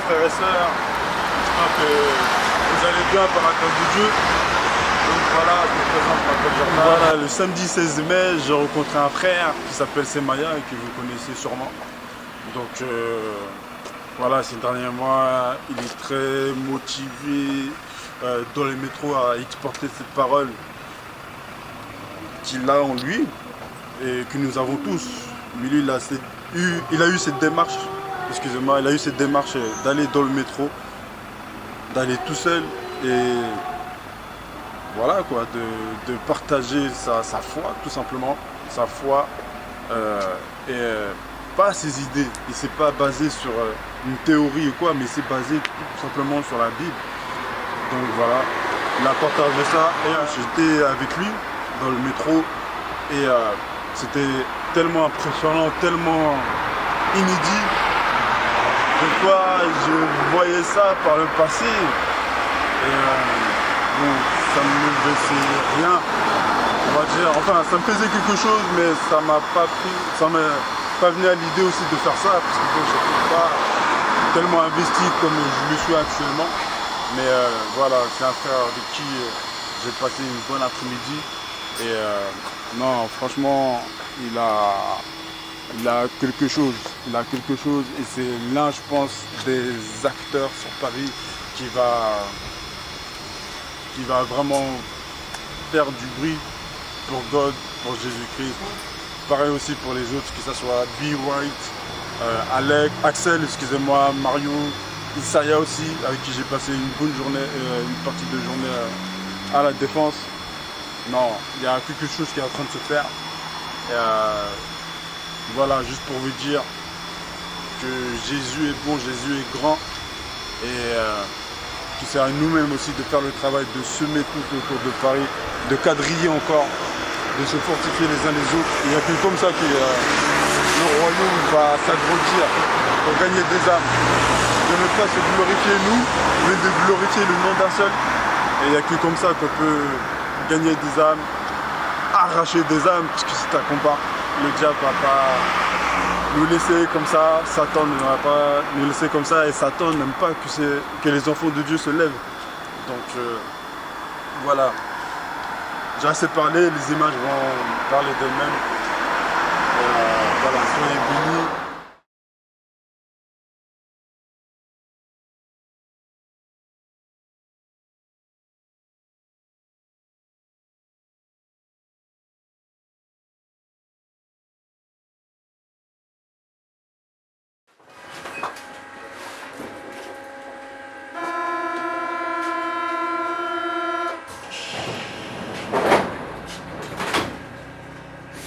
frères et sœurs. J'espère que vous allez bien par la grâce de Dieu. Donc voilà, je me présente, je m'appelle Jordan. Voilà, le samedi 16 mai, j'ai rencontré un frère qui s'appelle Semaya et que vous connaissez sûrement. Donc voilà, ces derniers mois, il est très motivé dans les métros à exporter cette parole qu'il a en lui et que nous avons tous. Mais lui, il a eu cette démarche, excusez-moi, il a eu cette démarche d'aller dans le métro, d'aller tout seul et voilà quoi, de partager sa foi, tout simplement, sa foi pas ses idées. Et c'est pas basé sur une théorie ou quoi, mais c'est basé tout simplement sur la Bible. Donc voilà, il a partagé ça et j'étais avec lui dans le métro et c'était tellement impressionnant, tellement inédit. Des fois, je voyais ça par le passé et bon, ça ne me faisait rien, on va dire. Enfin, ça me faisait quelque chose, mais ça m'a pas pris, ça m'est pas venu à l'idée aussi de faire ça parce que bon, je n'étais pas tellement investi comme je le suis actuellement. Mais voilà, c'est un frère avec qui j'ai passé une bonne après-midi. Et non, franchement, il a quelque chose. Il a quelque chose et c'est l'un, je pense, des acteurs sur Paris qui va vraiment faire du bruit pour God, pour Jésus-Christ. Pareil aussi pour les autres, que ce soit B. White, Alec, Axel, excusez-moi, Mario, Isaiah aussi, avec qui j'ai passé une bonne journée, une partie de journée à la Défense. Non, il y a quelque chose qui est en train de se faire. Et, voilà, juste pour vous dire que Jésus est bon, Jésus est grand. Et que c'est à nous-mêmes aussi de faire le travail, de semer tout autour de Paris, de quadriller encore, de se fortifier les uns les autres. Il n'y a que comme ça que le royaume va s'agrandir pour gagner des âmes. De ne pas se glorifier nous, mais de glorifier le nom d'un seul. Et il n'y a que comme ça qu'on peut gagner des âmes, arracher des âmes, puisque c'est un combat. Le diable ne va pas nous laisser comme ça, Satan ne va pas nous laisser comme ça, et Satan n'aime pas que les enfants de Dieu se lèvent. Donc voilà, j'ai assez parlé, les images vont parler d'elles-mêmes. Voilà, soyez bénis.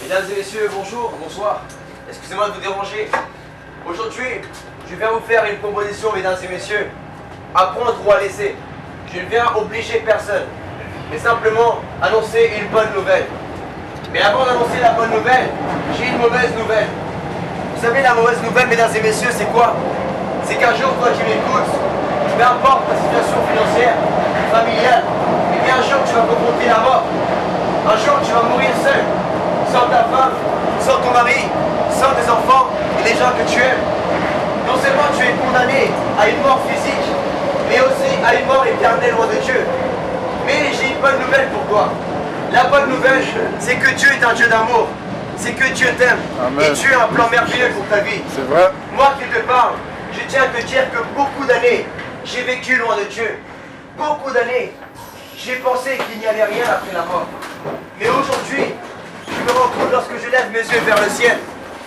Mesdames et messieurs, bonjour, bonsoir. Excusez-moi de vous déranger. Aujourd'hui, je viens vous faire une proposition, mesdames et messieurs. Apprendre ou à laisser. Je ne viens obliger personne, mais simplement annoncer une bonne nouvelle. Mais avant d'annoncer la bonne nouvelle, j'ai une mauvaise nouvelle. Vous savez, la mauvaise nouvelle, mesdames et messieurs, c'est quoi? C'est qu'un jour, toi qui m'écoutes, peu importe ta situation financière, familiale, et bien un jour, tu vas confronter la mort. Un jour, tu vas mourir seul. Sans ta femme, sans ton mari, sans tes enfants et les gens que tu aimes. Non seulement tu es condamné à une mort physique, mais aussi à une mort éternelle loin de Dieu. Mais j'ai une bonne nouvelle pour toi. La bonne nouvelle, c'est que Dieu est un Dieu d'amour. C'est que Dieu t'aime. Et Dieu a un plan merveilleux pour ta vie. C'est vrai. Moi qui te parle, je tiens à te dire que beaucoup d'années, j'ai vécu loin de Dieu. Beaucoup d'années, j'ai pensé qu'il n'y avait rien après la mort. Mais aujourd'hui, je me rends compte lorsque je lève mes yeux vers le ciel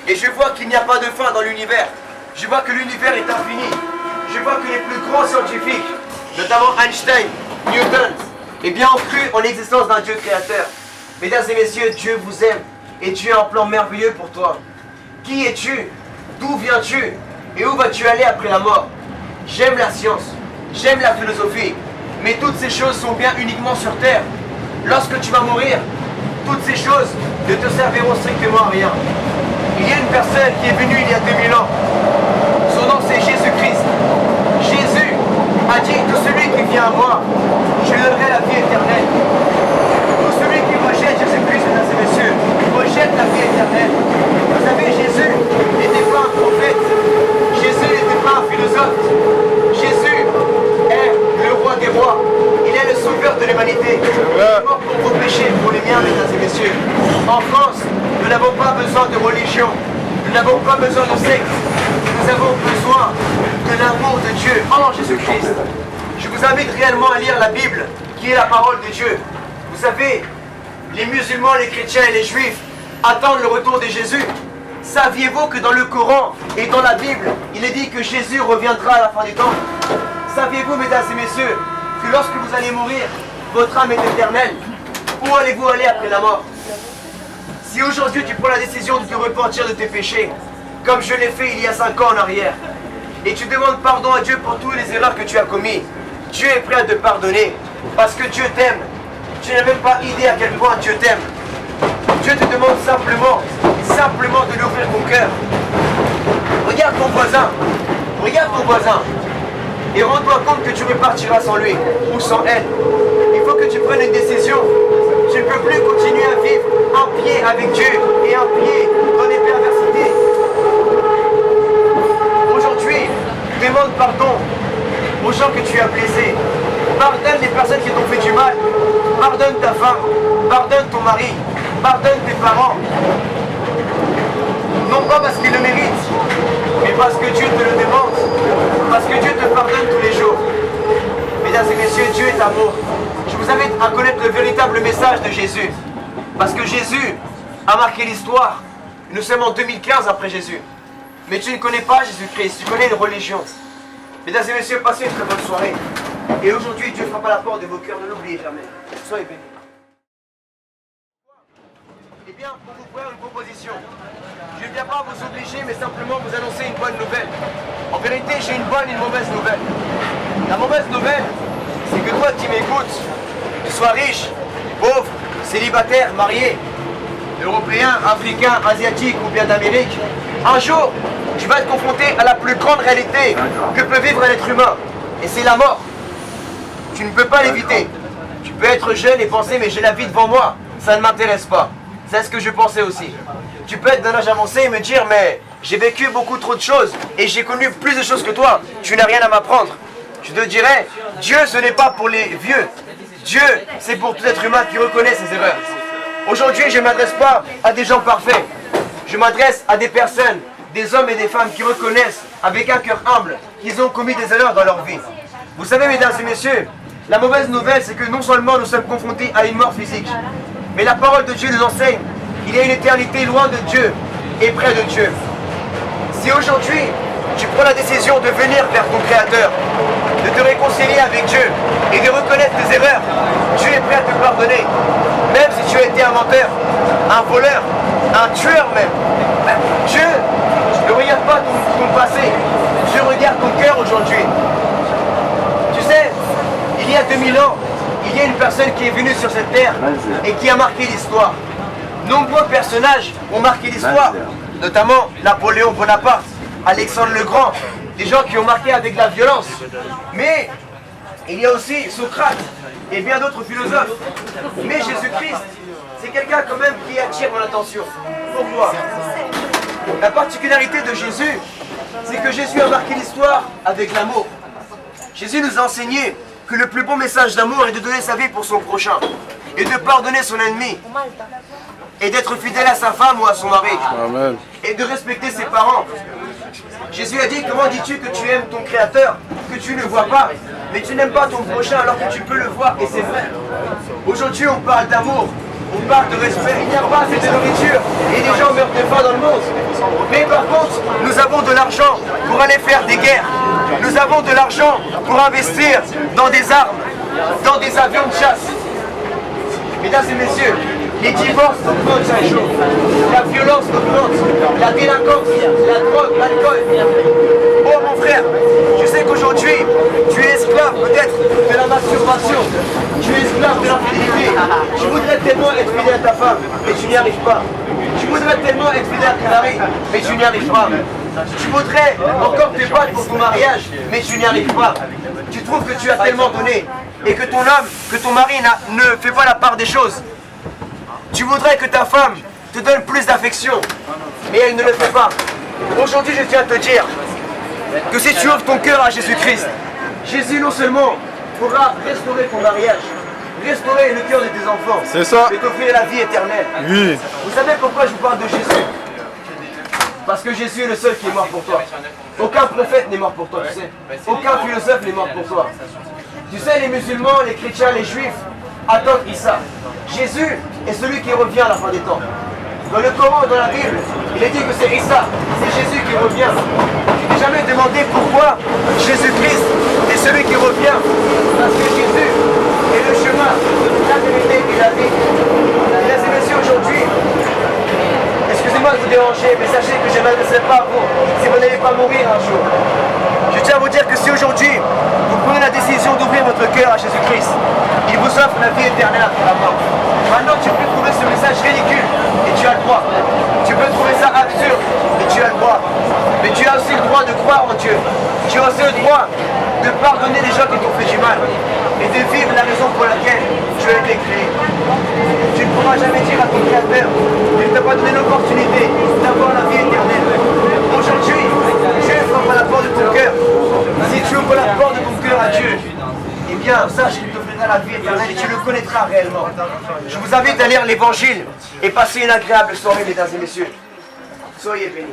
et je vois qu'il n'y a pas de fin dans l'univers. Je vois que l'univers est infini. Je vois que les plus grands scientifiques, notamment Einstein, Newton, eh bien ont cru en l'existence d'un Dieu créateur. Mesdames et messieurs, Dieu vous aime et Dieu a un plan merveilleux pour toi. Qui es-tu? D'où viens-tu? Et où vas-tu aller après la mort? J'aime la science, j'aime la philosophie, mais toutes ces choses sont bien uniquement sur terre. Lorsque tu vas mourir, toutes ces choses ne te serviront strictement à rien. Il y a une personne qui est venue il y a 2000 ans. Son nom c'est Jésus-Christ. Jésus a dit, tout celui qui vient à moi, je lui donnerai la vie éternelle. Tout celui qui rejette Jésus-Christ, mesdames et messieurs, rejette la vie éternelle. Vous savez, Jésus n'était pas un prophète. Jésus n'était pas un philosophe. En France, nous n'avons pas besoin de religion. Nous n'avons pas besoin de secte. Nous avons besoin de l'amour de Dieu en Jésus-Christ. Je vous invite réellement à lire la Bible, qui est la parole de Dieu. Vous savez, les musulmans, les chrétiens et les juifs attendent le retour de Jésus. Saviez-vous que dans le Coran et dans la Bible, il est dit que Jésus reviendra à la fin du temps? Saviez-vous, mesdames et messieurs, que lorsque vous allez mourir, votre âme est éternelle? Où allez-vous aller après la mort? Si aujourd'hui tu prends la décision de te repentir de tes péchés, comme je l'ai fait il y a 5 ans en arrière, et tu demandes pardon à Dieu pour toutes les erreurs que tu as commises, Dieu est prêt à te pardonner, parce que Dieu t'aime. Tu n'as même pas idée à quel point Dieu t'aime. Dieu te demande simplement de lui ouvrir ton cœur. Regarde ton voisin, et rends-toi compte que tu repartiras sans lui, ou sans elle. Il faut que tu prennes une décision. Tu ne peux plus continuer à vivre un pied avec Dieu et un pied dans les perversités. Aujourd'hui, demande pardon aux gens que tu as blessés. Pardonne les personnes qui t'ont fait du mal. Pardonne ta femme, pardonne ton mari, pardonne tes parents. Non pas parce qu'ils le méritent, mais parce que Dieu te le demande. Parce que Dieu te pardonne tous les jours. Mesdames et messieurs, Dieu est amour. Je vous invite à connaître le véritable message de Jésus. Parce que Jésus a marqué l'histoire. Nous sommes en 2015 après Jésus. Mais tu ne connais pas Jésus-Christ, tu connais une religion. Mesdames et messieurs, passez une très bonne soirée. Et aujourd'hui, Dieu frappe à la porte de vos cœurs, ne l'oubliez jamais. Soyez bénis. Eh bien, pour vous faire une proposition, je ne viens pas vous obliger, mais simplement vous annoncer une bonne nouvelle. En vérité, j'ai une bonne et une mauvaise nouvelle. La mauvaise nouvelle, c'est que toi qui m'écoutes, tu sois riche, pauvre, célibataire, marié, européen, africain, asiatique ou bien d'Amérique, un jour, tu vas être confronté à la plus grande réalité que peut vivre un être humain. Et c'est la mort. Tu ne peux pas l'éviter. Tu peux être jeune et penser, mais j'ai la vie devant moi, ça ne m'intéresse pas. C'est ce que je pensais aussi. Tu peux être d'un âge avancé et me dire, mais j'ai vécu beaucoup trop de choses et j'ai connu plus de choses que toi. Tu n'as rien à m'apprendre. Je te dirais, Dieu ce n'est pas pour les vieux. Dieu, c'est pour tout être humain qui reconnaît ses erreurs. Aujourd'hui, je ne m'adresse pas à des gens parfaits. Je m'adresse à des personnes, des hommes et des femmes qui reconnaissent avec un cœur humble qu'ils ont commis des erreurs dans leur vie. Vous savez, mesdames et messieurs, la mauvaise nouvelle, c'est que non seulement nous sommes confrontés à une mort physique, mais la parole de Dieu nous enseigne qu'il y a une éternité loin de Dieu et près de Dieu. Si aujourd'hui, tu prends la décision de venir vers ton Créateur, de te réconcilier avec Dieu et de reconnaître tes erreurs, Dieu est prêt à te pardonner. Même si tu as été un menteur, un voleur, un tueur même. Dieu ne regarde pas ton passé, Dieu regarde ton cœur aujourd'hui. Tu sais, il y a 2000 ans, il y a une personne qui est venue sur cette terre et qui a marqué l'histoire. Nombreux personnages ont marqué l'histoire, notamment Napoléon Bonaparte, Alexandre le Grand, des gens qui ont marqué avec la violence. Mais il y a aussi Socrate et bien d'autres philosophes. Mais Jésus-Christ, c'est quelqu'un quand même qui attire mon attention. Pourquoi? La particularité de Jésus, c'est que Jésus a marqué l'histoire avec l'amour. Jésus nous a enseigné que le plus beau message d'amour est de donner sa vie pour son prochain et de pardonner son ennemi et d'être fidèle à sa femme ou à son mari. Amen. Et de respecter ses parents. Jésus a dit, comment dis-tu que tu aimes ton Créateur, que tu ne vois pas, mais tu n'aimes pas ton prochain alors que tu peux le voir, et c'est vrai. Aujourd'hui on parle d'amour, on parle de respect, il n'y a pas assez de nourriture, et les gens meurent de faim dans le monde. Mais par contre, nous avons de l'argent pour aller faire des guerres. Nous avons de l'argent pour investir dans des armes, dans des avions de chasse. Mesdames et messieurs, les divorces augmentent chaque jour, la violence augmente, la délinquance, la drogue, l'alcool. Oh mon frère, je sais qu'aujourd'hui, tu es esclave peut-être de la masturbation, tu es esclave de l'infidélité. Tu voudrais tellement être fidèle à ta femme, mais tu n'y arrives pas. Tu voudrais tellement être fidèle à ton mari, mais tu n'y arrives pas. Tu voudrais encore te battre pour ton mariage, mais tu n'y arrives pas. Tu trouves que tu as tellement donné et que ton homme, que ton mari ne fait pas la part des choses. Tu voudrais que ta femme te donne plus d'affection, mais elle ne le fait pas. Aujourd'hui, je tiens à te dire que si tu ouvres ton cœur à Jésus-Christ, Jésus non seulement pourra restaurer ton mariage, restaurer le cœur de tes enfants. C'est ça. Et t'offrir la vie éternelle. Oui. Vous savez pourquoi je vous parle de Jésus? Parce que Jésus est le seul qui est mort pour toi. Aucun prophète n'est mort pour toi, tu sais. Aucun philosophe n'est mort pour toi. Tu sais, les musulmans, les chrétiens, les juifs attendent Issa. Jésus est celui qui revient à la fin des temps. Dans le Coran, dans la Bible, il est dit que c'est Issa, c'est Jésus qui revient. Tu t'es jamais demandé pourquoi Jésus-Christ est celui qui revient? Parce que Jésus est le chemin, la vérité et la vie. Mesdames et messieurs, aujourd'hui, excusez-moi de vous déranger, mais sachez que je ne m'adresserai pas à vous si vous n'allez pas mourir un jour. Je tiens à vous dire que si aujourd'hui, vous prenez la décision d'ouvrir votre cœur à Jésus-Christ, il vous offre la vie éternelle après la mort. Maintenant, tu peux trouver ce message ridicule, et tu as le droit. Tu peux trouver ça absurde, et tu as le droit. Mais tu as aussi le droit de croire en Dieu. Tu as aussi le droit de pardonner les gens qui t'ont fait du mal, et de vivre la raison pour laquelle tu as été créé. Tu ne pourras jamais dire à ton Créateur qu'il ne t'a pas donné l'opportunité d'avoir la vie éternelle. Aujourd'hui, Dieu frappe à la porte de ton cœur. Si tu ouvres la porte de ton cœur à Dieu, eh bien, sache qu'il t'offrira la vie éternelle et tu le connaîtras réellement. Je vous invite à lire l'Évangile et passer une agréable soirée, mesdames et messieurs. Soyez bénis.